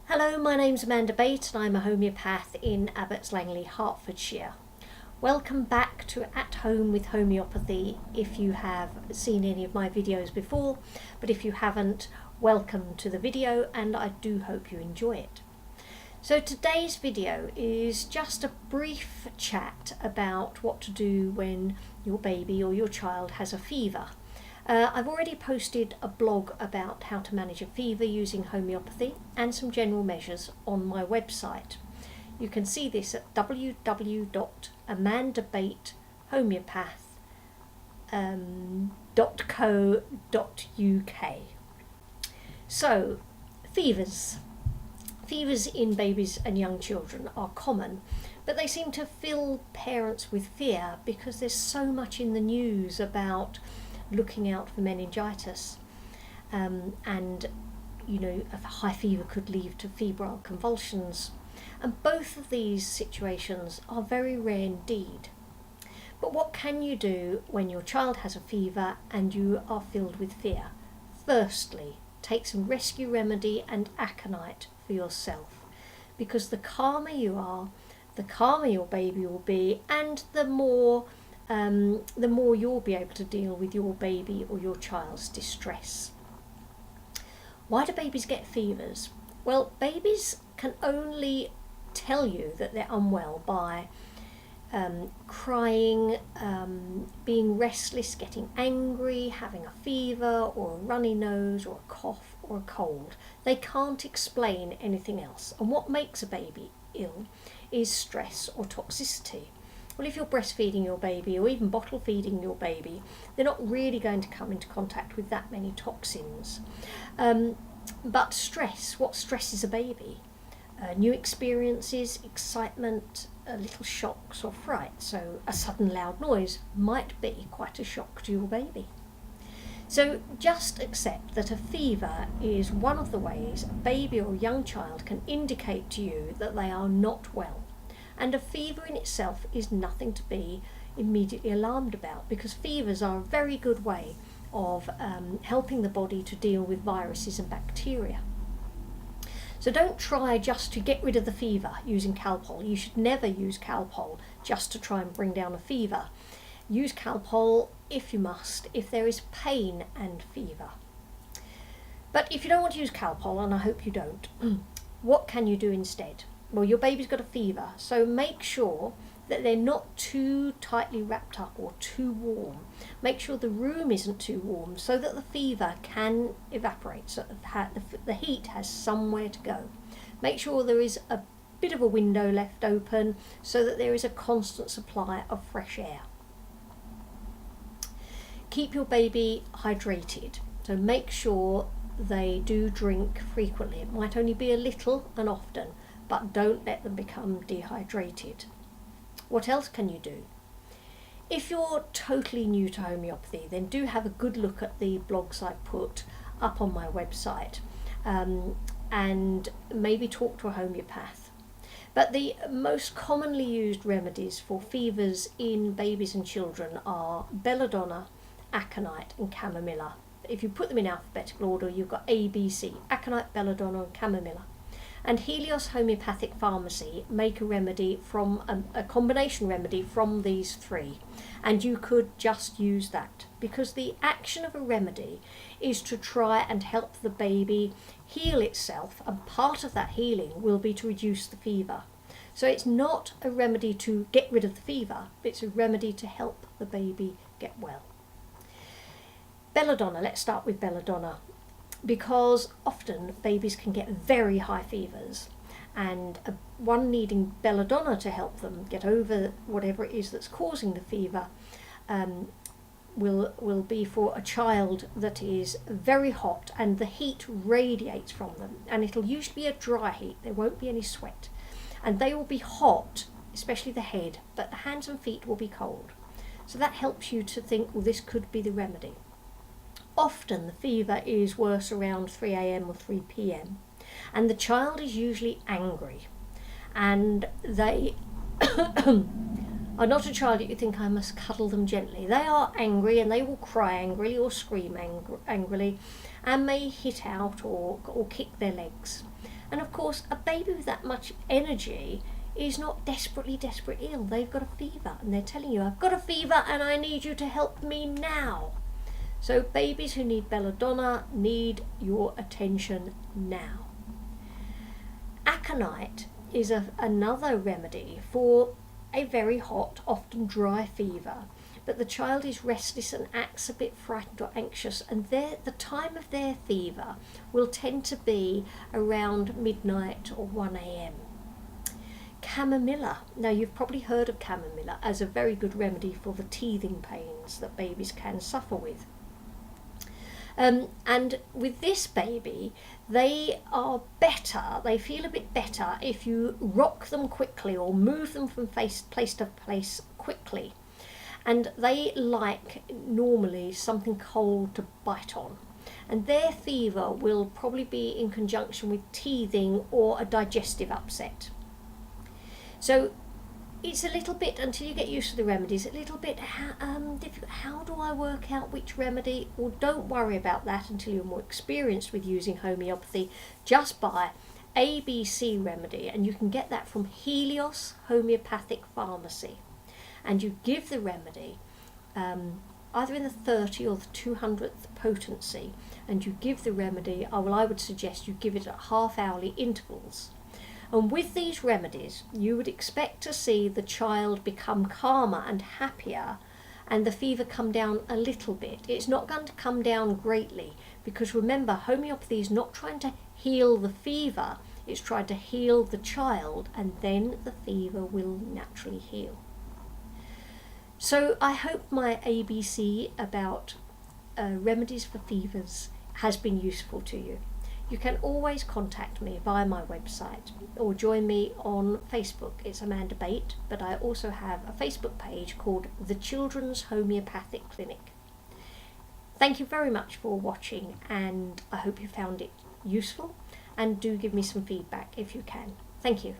Hello, my name's Amanda Bate and I'm a homeopath in Abbots Langley, Hertfordshire. Welcome back to At Home with Homeopathy if you have seen any of my videos before, but if you haven't, welcome to the video and I do hope you enjoy it. So today's video is just a brief chat about what to do when your baby or your child has a fever. I've already posted a blog about how to manage a fever using homeopathy and some general measures on my website. You can see this at www.amandabatehomeopath.co.uk. So, fevers. Fevers in babies and young children are common, but they seem to fill parents with fear because there's so much in the news about looking out for meningitis, and a high fever could lead to febrile convulsions, and both of these situations are very rare indeed. But what can you do when your child has a fever and you are filled with fear? Firstly, take some rescue remedy and aconite for yourself, because the calmer you are, the calmer your baby will be, and the more you'll be able to deal with your baby or your child's distress. Why do babies get fevers? Well, babies can only tell you that they're unwell by crying, being restless, getting angry, having a fever or a runny nose or a cough or a cold. They can't explain anything else. And what makes a baby ill is stress or toxicity. Well, if you're breastfeeding your baby or even bottle feeding your baby, they're not really going to come into contact with that many toxins. But stress, what stresses a baby? New experiences, excitement, little shocks or fright. So a sudden loud noise might be quite a shock to your baby. So just accept that a fever is one of the ways a baby or young child can indicate to you that they are not well. And a fever in itself is nothing to be immediately alarmed about, because fevers are a very good way of helping the body to deal with viruses and bacteria. So don't try just to get rid of the fever using Calpol. You should never use Calpol just to try and bring down a fever. Use Calpol if you must, if there is pain and fever. But if you don't want to use Calpol, and I hope you don't, what can you do instead? Well, your baby's got a fever, so make sure that they're not too tightly wrapped up or too warm. Make sure the room isn't too warm so that the fever can evaporate, so that the heat has somewhere to go. Make sure there is a bit of a window left open so that there is a constant supply of fresh air. Keep your baby hydrated, so make sure they do drink frequently. It might only be a little and often, but don't let them become dehydrated. What else can you do? If you're totally new to homeopathy, then do have a good look at the blogs I put up on my website, and maybe talk to a homeopath. But the most commonly used remedies for fevers in babies and children are belladonna, aconite and chamomilla. If you put them in alphabetical order, you've got A, B, C, aconite, belladonna and chamomilla. And Helios Homeopathic Pharmacy make a remedy from a combination remedy from these three, and you could just use that, because the action of a remedy is to try and help the baby heal itself, and part of that healing will be to reduce the fever. So it's not a remedy to get rid of the fever, but it's a remedy to help the baby get well. Belladonna, let's start with belladonna, because often babies can get very high fevers, and one needing belladonna to help them get over whatever it is that's causing the fever will be for a child that is very hot and the heat radiates from them, and it'll usually be a dry heat, there won't be any sweat, and they will be hot, especially the head, but the hands and feet will be cold. So that helps you to think, well, this could be the remedy. Often the fever is worse around 3 a.m. or 3 p.m. and the child is usually angry, and they are not a child that you think I must cuddle them gently. They are angry and they will cry angrily or scream angrily and may hit out or kick their legs. And of course, a baby with that much energy is not desperately ill. They've got a fever and they're telling you, I've got a fever and I need you to help me now. So babies who need belladonna need your attention now. Aconite is another remedy for a very hot, often dry fever, but the child is restless and acts a bit frightened or anxious, and the time of their fever will tend to be around midnight or 1 a.m. Chamomilla. Now, you've probably heard of chamomilla as a very good remedy for the teething pains that babies can suffer with. And with this baby, they are better, they feel a bit better if you rock them quickly or move them from place to place quickly. And they like normally something cold to bite on. And their fever will probably be in conjunction with teething or a digestive upset. So it's a little bit, until you get used to the remedies, a little bit difficult. How do I work out which remedy? Well, don't worry about that until you're more experienced with using homeopathy. Just buy ABC remedy, and you can get that from Helios Homeopathic Pharmacy. And you give the remedy either in the 30 or the 200th potency, and you give the remedy, I would suggest you give it at half-hourly intervals. And with these remedies, you would expect to see the child become calmer and happier, and the fever come down a little bit. It's not going to come down greatly, because remember, homeopathy is not trying to heal the fever, it's trying to heal the child, and then the fever will naturally heal. So I hope my ABC about remedies for fevers has been useful to you. You can always contact me via my website or join me on Facebook. It's Amanda Bate, but I also have a Facebook page called The Children's Homeopathic Clinic. Thank you very much for watching, and I hope you found it useful, and do give me some feedback if you can. Thank you.